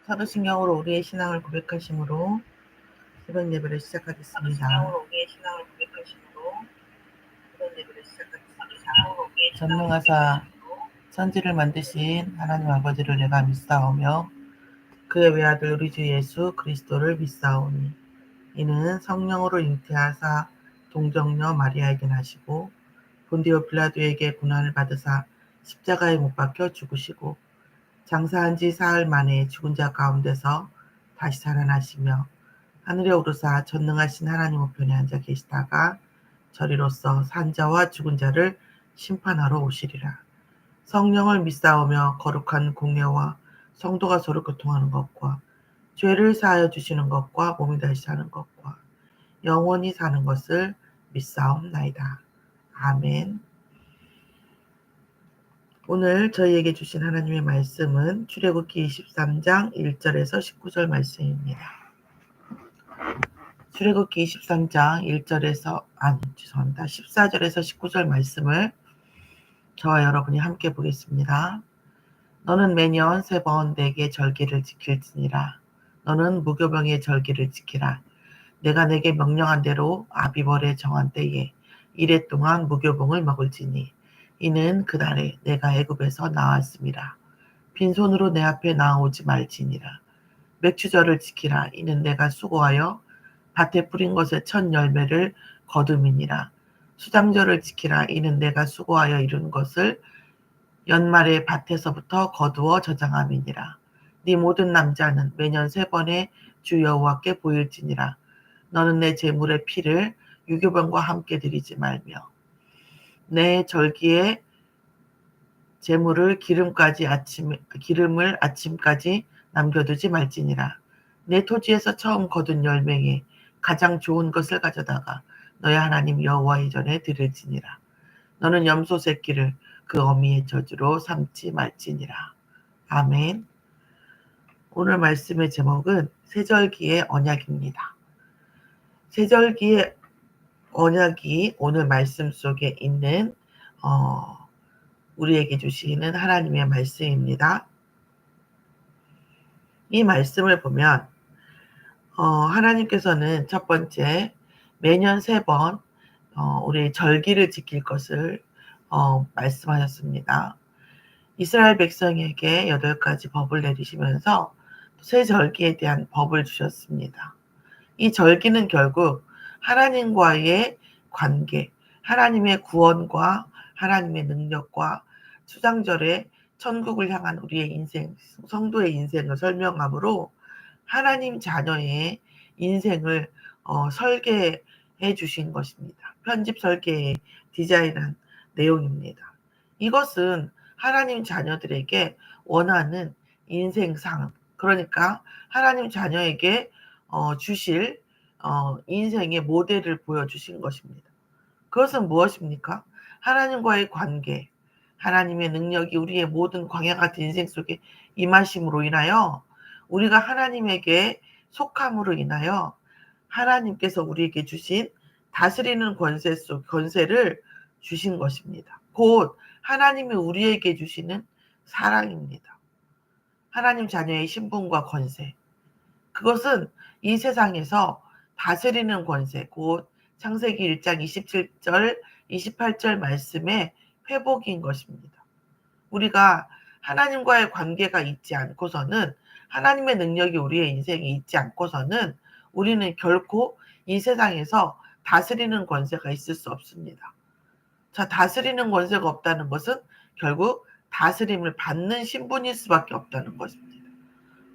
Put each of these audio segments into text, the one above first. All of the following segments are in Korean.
사도신경으로 우리의 신앙을 고백하심으로 새벽 예배를 시작하겠습니다. 전능하사 천지를 만드신 하나님 아버지를 내가 믿사오며 그의 외아들 우리 주 예수 그리스도를 믿사오니 이는 성령으로 잉태하사 동정녀 마리아에게 나시고 본디오 빌라도에게 고난을 받으사 십자가에 못 박혀 죽으시고 장사한 지 사흘 만에 죽은 자 가운데서 다시 살아나시며 하늘에 오르사 전능하신 하나님 우편에 앉아 계시다가 저리로서 산자와 죽은 자를 심판하러 오시리라. 성령을 믿사오며 거룩한 공예와 성도가 서로 교통하는 것과 죄를 사하여 주시는 것과 몸이 다시 사는 것과 영원히 사는 것을 믿사옵나이다. 아멘. 오늘 저희에게 주신 하나님의 말씀은 출애굽기 23장 1절에서 19절 말씀입니다. 출애굽기 23장 1절에서 14절에서 19절 말씀을 저와 여러분이 함께 보겠습니다. 너는 매년 3번 내게 절기를 지킬지니라. 너는 무교병의 절기를 지키라. 내가 내게 명령한 대로 아비벌에 정한 때에 이래 동안 무교병을 먹을지니 이는 그날에 내가 애굽에서 나왔음이라. 빈손으로 내 앞에 나오지 말지니라. 맥추절을 지키라. 이는 내가 수고하여 밭에 뿌린 것의 첫 열매를 거둠이니라. 수장절을 지키라. 이는 내가 수고하여 이룬 것을 연말에 밭에서부터 거두어 저장함이니라. 네 모든 남자는 매년 3번의 주 여호와께 보일지니라. 너는 내 제물의 피를 유교병과 함께 드리지 말며 내 절기에 제물을 기름을 아침까지 남겨두지 말지니라. 내 토지에서 처음 거둔 열매에 가장 좋은 것을 가져다가 너의 하나님 여호와의 전에 드릴지니라. 너는 염소 새끼를 그 어미의 저주로 삼지 말지니라. 아멘. 오늘 말씀의 제목은 세절기의 언약입니다. 세절기의 언약이 오늘 말씀 속에 있는 우리에게 주시는 하나님의 말씀입니다. 이 말씀을 보면 하나님께서는 첫 번째 매년 3번 우리의 절기를 지킬 것을 말씀하셨습니다. 이스라엘 백성에게 8가지 법을 내리시면서 새 절기에 대한 법을 주셨습니다. 이 절기는 결국 하나님과의 관계, 하나님의 구원과 하나님의 능력과 수장절에 천국을 향한 우리의 인생, 성도의 인생을 설명하므로 하나님 자녀의 인생을 설계해 주신 것입니다. 편집 설계에 디자인한 내용입니다. 이것은 하나님 자녀들에게 원하는 인생상, 그러니까 하나님 자녀에게 주실 인생의 모델을 보여주신 것입니다. 그것은 무엇입니까? 하나님과의 관계, 하나님의 능력이 우리의 모든 광야 같은 인생 속에 임하심으로 인하여 우리가 하나님에게 속함으로 인하여 하나님께서 우리에게 주신 다스리는 권세를 주신 것입니다. 곧 하나님이 우리에게 주시는 사랑입니다. 하나님 자녀의 신분과 권세. 그것은 이 세상에서 다스리는 권세, 곧 창세기 1장 27절, 28절 말씀의 회복인 것입니다. 우리가 하나님과의 관계가 있지 않고서는, 하나님의 능력이 우리의 인생에 있지 않고서는 우리는 결코 이 세상에서 다스리는 권세가 있을 수 없습니다. 자, 다스리는 권세가 없다는 것은 결국 다스림을 받는 신분일 수밖에 없다는 것입니다.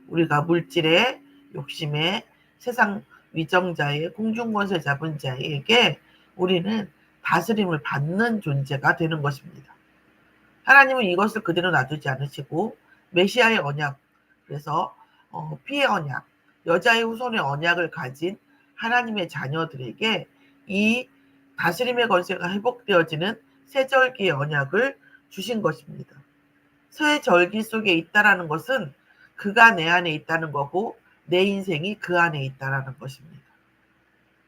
우리가 물질에, 욕심에, 세상 위정자의 공중권세 잡은 자에게 우리는 다스림을 받는 존재가 되는 것입니다. 하나님은 이것을 그대로 놔두지 않으시고 메시아의 언약, 그래서 피의 언약, 여자의 후손의 언약을 가진 하나님의 자녀들에게 이 다스림의 권세가 회복되어지는 새절기의 언약을 주신 것입니다. 새절기 속에 있다라는 것은 그가 내 안에 있다는 거고 내 인생이 그 안에 있다라는 것입니다.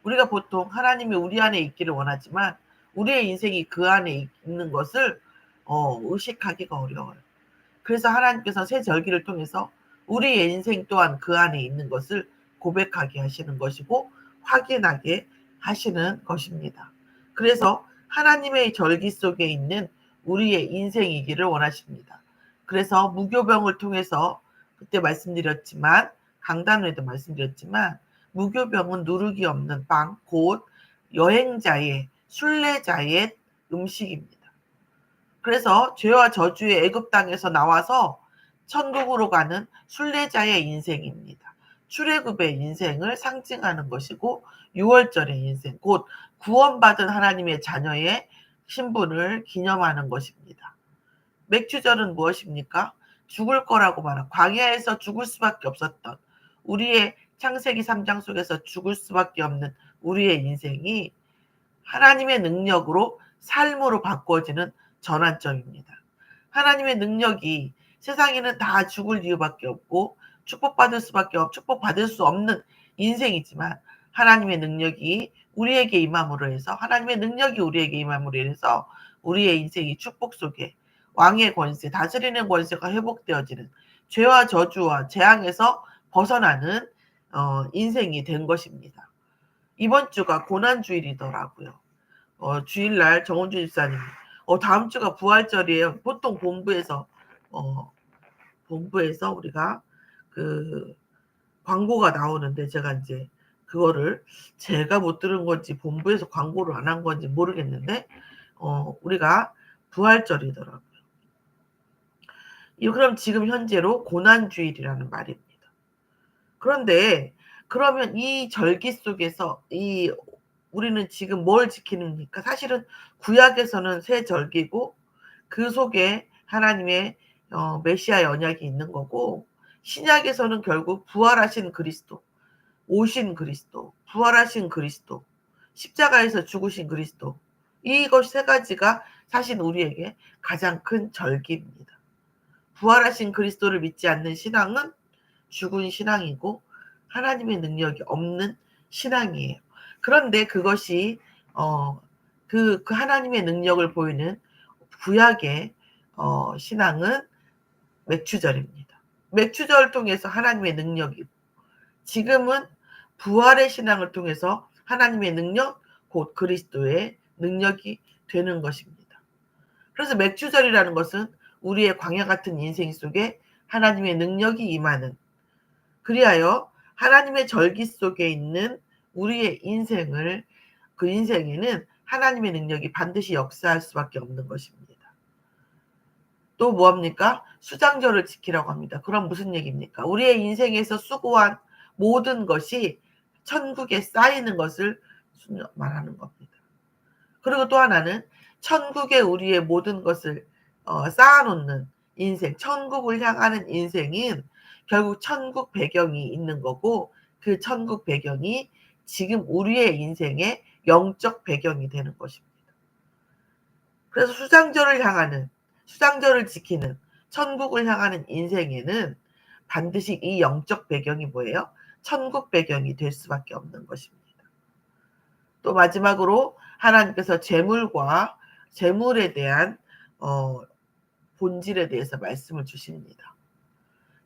우리가 보통 하나님이 우리 안에 있기를 원하지만 우리의 인생이 그 안에 있는 것을 의식하기가 어려워요. 그래서 하나님께서 새 절기를 통해서 우리의 인생 또한 그 안에 있는 것을 고백하게 하시는 것이고 확인하게 하시는 것입니다. 그래서 하나님의 절기 속에 있는 우리의 인생이기를 원하십니다. 그래서 무교병을 통해서 그때 말씀드렸지만 강단에도 말씀드렸지만 무교병은 누룩이 없는 빵, 곧 여행자의 순례자의 음식입니다. 그래서 죄와 저주의 애굽 땅에서 나와서 천국으로 가는 순례자의 인생입니다. 출애굽의 인생을 상징하는 것이고 6월절의 인생, 곧 구원받은 하나님의 자녀의 신분을 기념하는 것입니다. 맥주절은 무엇입니까? 죽을 거라고 말한 광야에서 죽을 수밖에 없었던 우리의 창세기 3장 속에서 죽을 수밖에 없는 우리의 인생이 하나님의 능력으로 삶으로 바꿔지는 전환점입니다. 하나님의 능력이 세상에는 다 죽을 이유밖에 없고 축복받을 수 없는 인생이지만 하나님의 능력이 우리에게 임함으로 해서 하나님의 능력이 우리에게 임함으로 해서 우리의 인생이 축복 속에 왕의 권세, 다스리는 권세가 회복되어지는 죄와 저주와 재앙에서 벗어나는 인생이 된 것입니다. 이번 주가 고난주일이더라고요. 주일날 정은주 집사님, 다음 주가 부활절이에요. 보통 본부에서 우리가 그 광고가 나오는데 제가 이제 그거를 제가 못 들은 건지 본부에서 광고를 안 한 건지 모르겠는데 우리가 부활절이더라고요. 그럼 지금 현재로 고난주일이라는 말입니다. 그런데 그러면 이 절기 속에서 우리는 지금 뭘 지키는니까? 사실은 구약에서는 새 절기고 그 속에 하나님의 메시아의 언약이 있는 거고 신약에서는 결국 부활하신 그리스도, 오신 그리스도, 부활하신 그리스도, 십자가에서 죽으신 그리스도, 이것 세 가지가 사실 우리에게 가장 큰 절기입니다. 부활하신 그리스도를 믿지 않는 신앙은 죽은 신앙이고 하나님의 능력이 없는 신앙이에요. 그런데 그것이 그 하나님의 능력을 보이는 구약의 신앙은 맥추절입니다. 맥추절을 통해서 하나님의 능력이고 지금은 부활의 신앙을 통해서 하나님의 능력, 곧 그리스도의 능력이 되는 것입니다. 그래서 맥추절이라는 것은 우리의 광야 같은 인생 속에 하나님의 능력이 임하는, 그리하여 하나님의 절기 속에 있는 우리의 인생을, 그 인생에는 하나님의 능력이 반드시 역사할 수밖에 없는 것입니다. 또 뭐합니까? 수장절을 지키라고 합니다. 그럼 무슨 얘기입니까? 우리의 인생에서 수고한 모든 것이 천국에 쌓이는 것을 말하는 겁니다. 그리고 또 하나는 천국에 우리의 모든 것을 쌓아놓는 인생, 천국을 향하는 인생인 결국 천국 배경이 있는 거고 그 천국 배경이 지금 우리의 인생의 영적 배경이 되는 것입니다. 그래서 수장절을 지키는 천국을 향하는 인생에는 반드시 이 영적 배경이 뭐예요? 천국 배경이 될 수밖에 없는 것입니다. 또 마지막으로 하나님께서 재물에 대한 본질에 대해서 말씀을 주십니다.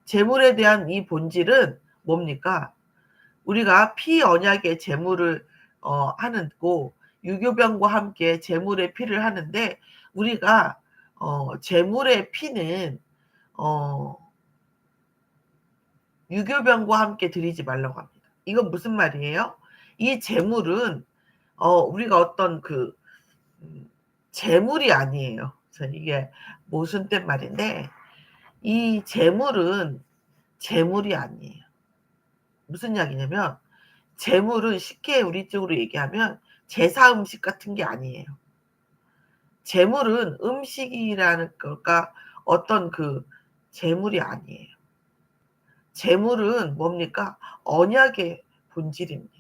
재물에 대한 이 본질은 뭡니까? 우리가 피언약의 재물을 하는고 유교병과 함께 재물의 피를 하는데 우리가 재물의 피는 유교병과 함께 드리지 말라고 합니다. 이건 무슨 말이에요? 이 재물은 우리가 어떤 재물이 아니에요. 이게 무슨 때 말인데 이 재물은 재물이 아니에요. 무슨 이야기냐면 재물은 쉽게 우리 쪽으로 얘기하면 제사 음식 같은 게 아니에요. 재물은 음식이라는 거가 어떤 재물이 아니에요. 재물은 뭡니까? 언약의 본질입니다.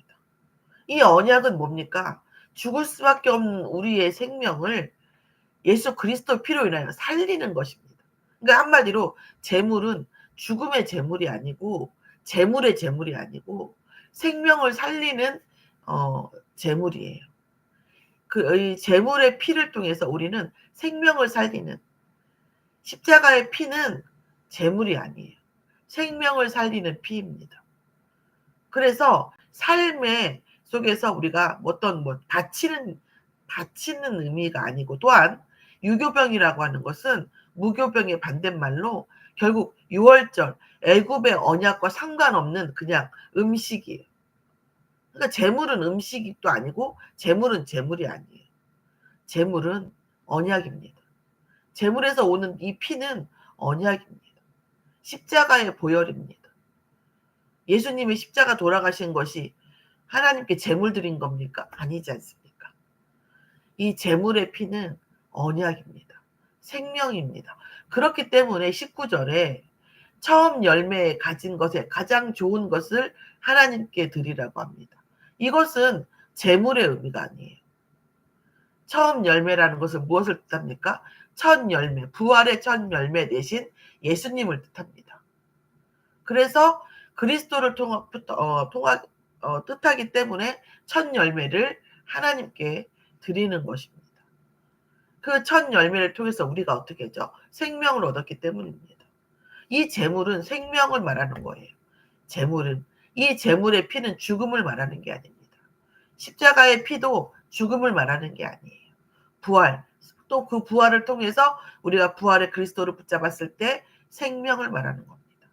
이 언약은 뭡니까? 죽을 수밖에 없는 우리의 생명을 예수 그리스도 피로 인하여 살리는 것입니다. 그러니까 한마디로 재물은 죽음의 재물이 아니고 재물의 재물이 아니고 생명을 살리는 재물이에요. 이 재물의 피를 통해서 우리는 생명을 살리는, 십자가의 피는 재물이 아니에요. 생명을 살리는 피입니다. 그래서 삶의 속에서 우리가 어떤 다치는 의미가 아니고, 또한 유교병이라고 하는 것은 무교병의 반대말로 결국 유월절 애굽의 언약과 상관없는 그냥 음식이에요. 그러니까 재물은 음식도 아니고 재물은 재물이 아니에요. 재물은 언약입니다. 재물에서 오는 이 피는 언약입니다. 십자가의 보혈입니다. 예수님이 십자가 돌아가신 것이 하나님께 재물 드린 겁니까? 아니지 않습니까? 이 재물의 피는 언약입니다. 생명입니다. 그렇기 때문에 19절에 처음 열매에 가진 것에 가장 좋은 것을 하나님께 드리라고 합니다. 이것은 재물의 의미가 아니에요. 처음 열매라는 것은 무엇을 뜻합니까? 첫 열매, 부활의 첫 열매 대신 예수님을 뜻합니다. 그래서 그리스도를 뜻하기 때문에 첫 열매를 하나님께 드리는 것입니다. 그 첫 열매를 통해서 우리가 어떻게 하죠? 생명을 얻었기 때문입니다. 이 재물은 생명을 말하는 거예요. 이 재물의 피는 죽음을 말하는 게 아닙니다. 십자가의 피도 죽음을 말하는 게 아니에요. 부활, 또 그 부활을 통해서 우리가 부활의 그리스도를 붙잡았을 때 생명을 말하는 겁니다.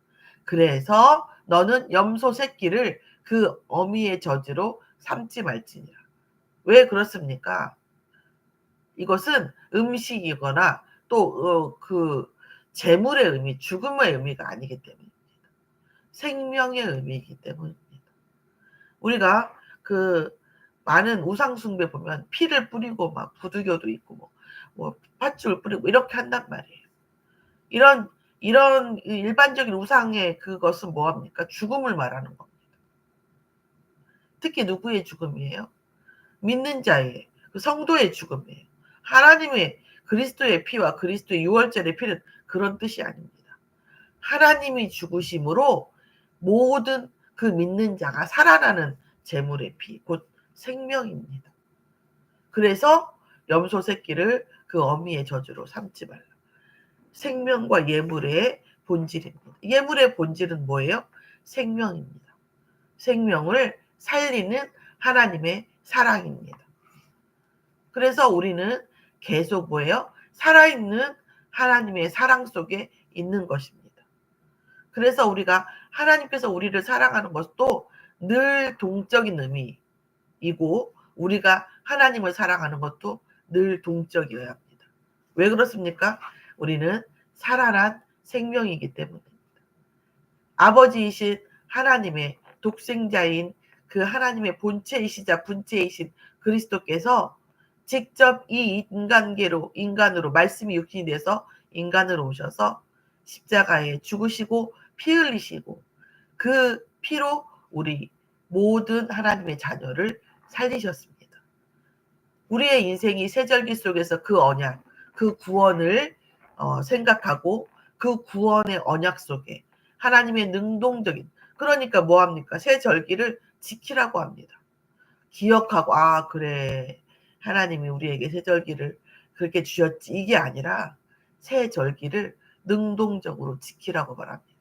그래서 너는 염소 새끼를 그 어미의 젖으로 삼지 말지니라. 왜 그렇습니까? 이것은 음식이거나 또 그 재물의 의미, 죽음의 의미가 아니기 때문입니다. 생명의 의미이기 때문입니다. 우리가 그 많은 우상 숭배 보면 피를 뿌리고 막 부두교도 있고 팥죽을 뿌리고 이렇게 한단 말이에요. 이런 일반적인 우상의 그것은 뭐합니까? 죽음을 말하는 겁니다. 특히 누구의 죽음이에요? 믿는 자의, 그 성도의 죽음이에요. 하나님의 그리스도의 피와 그리스도의 유월절의 피는 그런 뜻이 아닙니다. 하나님이 죽으심으로 모든 그 믿는 자가 살아나는 재물의 피, 곧 생명입니다. 그래서 염소 새끼를 그 어미의 젖으로 삼지 말라. 생명과 예물의 본질입니다. 예물의 본질은 뭐예요? 생명입니다. 생명을 살리는 하나님의 사랑입니다. 그래서 우리는 계속 뭐예요? 살아있는 하나님의 사랑 속에 있는 것입니다. 그래서 우리가 하나님께서 우리를 사랑하는 것도 늘 동적인 의미이고, 우리가 하나님을 사랑하는 것도 늘 동적이어야 합니다. 왜 그렇습니까? 우리는 살아난 생명이기 때문입니다. 아버지이신 하나님의 독생자인 그 하나님의 본체이시자 분체이신 그리스도께서 직접 이 인간으로 말씀이 육신이 돼서 인간으로 오셔서 십자가에 죽으시고 피 흘리시고 그 피로 우리 모든 하나님의 자녀를 살리셨습니다. 우리의 인생이 세절기 속에서 그 언약, 그 구원을 생각하고 그 구원의 언약 속에 하나님의 능동적인, 그러니까 뭐합니까? 세절기를 지키라고 합니다. 기억하고, 아 그래, 하나님이 우리에게 세절기를 그렇게 주셨지, 이게 아니라 세절기를 능동적으로 지키라고 말합니다.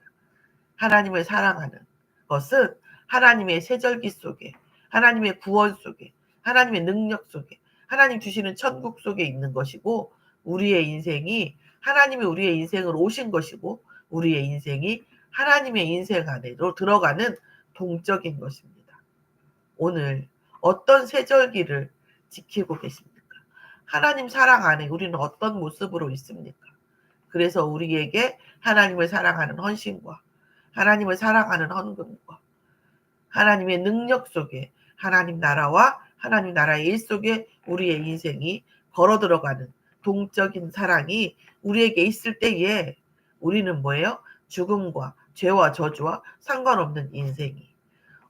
하나님을 사랑하는 것은 하나님의 세절기 속에, 하나님의 구원 속에, 하나님의 능력 속에, 하나님 주시는 천국 속에 있는 것이고, 우리의 인생이 하나님이 우리의 인생으로 오신 것이고, 우리의 인생이 하나님의 인생 안으로 들어가는 동적인 것입니다. 오늘 어떤 세절기를 지키고 계십니까? 하나님 사랑 안에 우리는 어떤 모습으로 있습니까? 그래서 우리에게 하나님을 사랑하는 헌신과 하나님을 사랑하는 헌금과 하나님의 능력 속에, 하나님 나라와 하나님 나라의 일 속에 우리의 인생이 걸어 들어가는 동적인 사랑이 우리에게 있을 때에 우리는 뭐예요? 죽음과 죄와 저주와 상관없는 인생이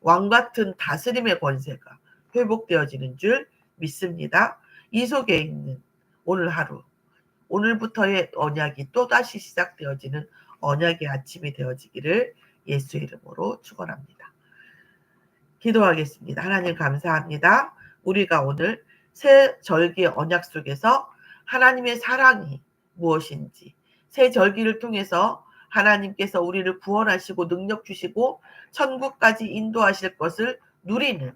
왕같은 다스림의 권세가 회복되어지는 줄 믿습니다. 이 속에 있는 오늘 하루, 오늘부터의 언약이 또다시 시작되어지는 언약의 아침이 되어지기를 예수의 이름으로 축원합니다. 기도하겠습니다. 하나님 감사합니다. 우리가 오늘 새 절기의 언약 속에서 하나님의 사랑이 무엇인지, 새 절기를 통해서 하나님께서 우리를 구원하시고 능력 주시고 천국까지 인도하실 것을 누리는,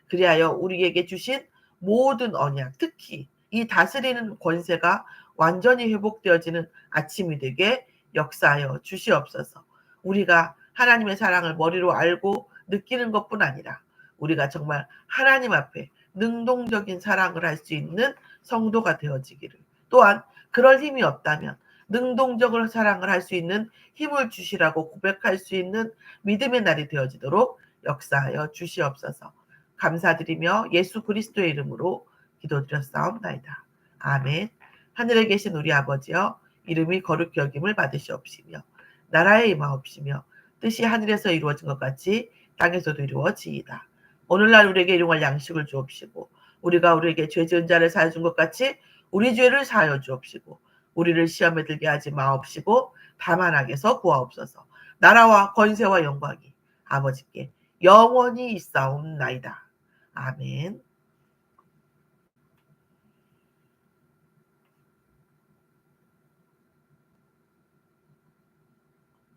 그리하여 우리에게 주신 모든 언약, 특히 이 다스리는 권세가 완전히 회복되어지는 아침이 되게 역사하여 주시옵소서. 우리가 하나님의 사랑을 머리로 알고 느끼는 것뿐 아니라 우리가 정말 하나님 앞에 능동적인 사랑을 할 수 있는 성도가 되어지기를, 또한 그럴 힘이 없다면 능동적으로 사랑을 할 수 있는 힘을 주시라고 고백할 수 있는 믿음의 날이 되어지도록 역사하여 주시옵소서. 감사드리며 예수 그리스도의 이름으로 기도드렸사옵나이다. 아멘. 하늘에 계신 우리 아버지여, 이름이 거룩히 여김을 받으시옵시며 나라에 임하옵시며 뜻이 하늘에서 이루어진 것 같이 땅에서도 이루어지이다. 오늘날 우리에게 일용할 양식을 주옵시고 우리가 우리에게 죄 지은 자를 사하여 준 것 같이 우리 죄를 사하여 주옵시고 우리를 시험에 들게 하지 마옵시고 다만 악에서 구하옵소서. 나라와 권세와 영광이 아버지께 영원히 있사옵나이다. 아멘.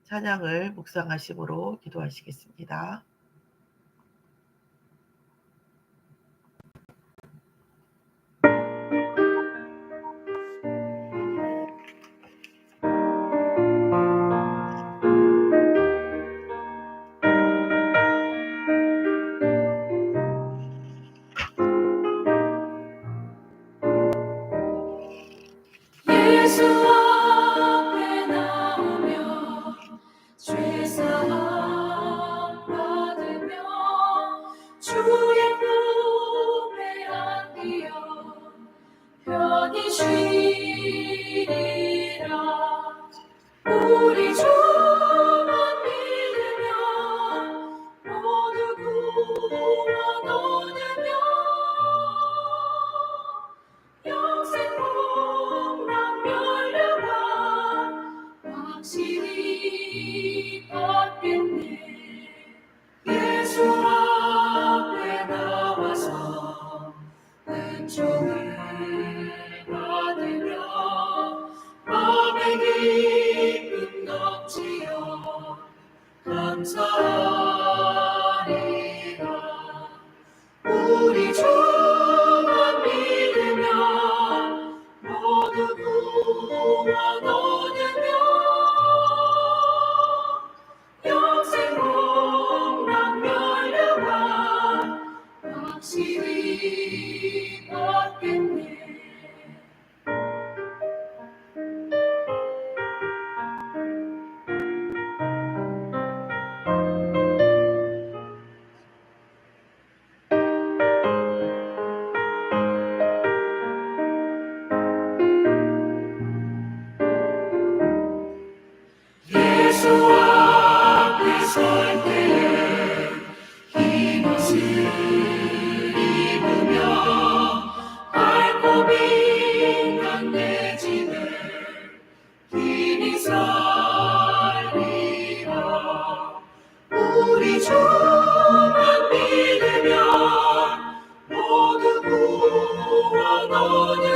찬양을 묵상하심으로 기도하시겠습니다. 예수 앞에 나오며 죄사함 받으며 주의 품에 안기어 편히 쉬리라. 우리 주만 믿으며 모두 구원 얻으며 영생 복락 멸류관 확실히 받겠네. 예수 앞에 나와서 은총을 받으며 마음의 기쁨 넘치어 감사하리라. 우리 주만 믿으며 모두 구원 얻으며 영생 복락 멸류관 확실히 받겠네. 예수 앞에 설 때에 흰옷을 입으며 맑고 빛난 내 집에 힘이 살리라. 우리 주만 믿으면 모두 구원 얻으며